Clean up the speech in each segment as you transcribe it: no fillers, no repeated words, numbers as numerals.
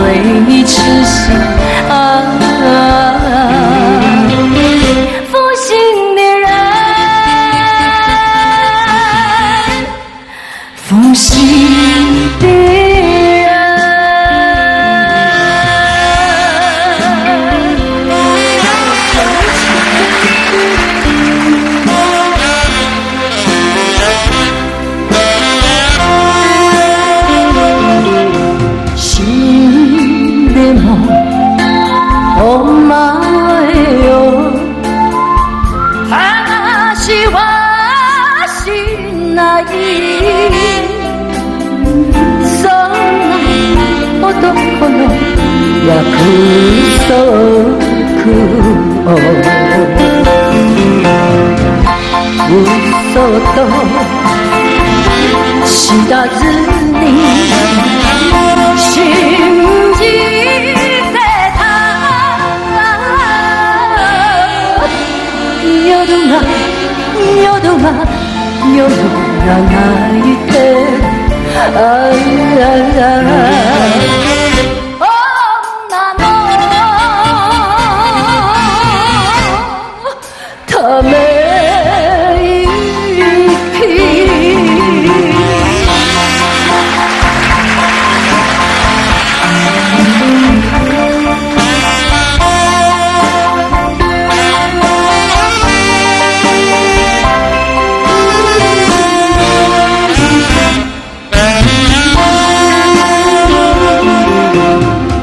对你痴心啊，负心的人，负心的人。心的梦，哦妈哟，啊是我心内そんな男の約束を嘘と知らずに信じてた夜が泣いて女のため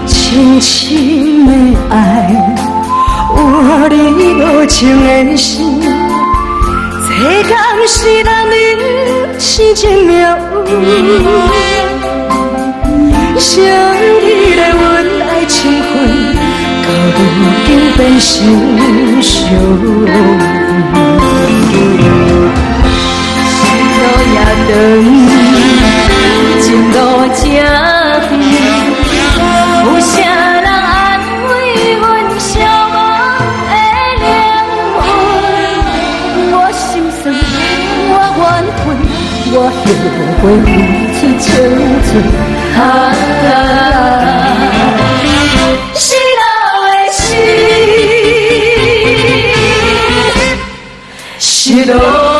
深情的爱，我你无情的心，这敢是咱人生一秒，相依的阮爱情魂，到如今变成伤心路也长，情路这远。有啥人安慰阮消亡的灵魂？我心酸，我怨恨，我后悔付出青春。失落的心，失落。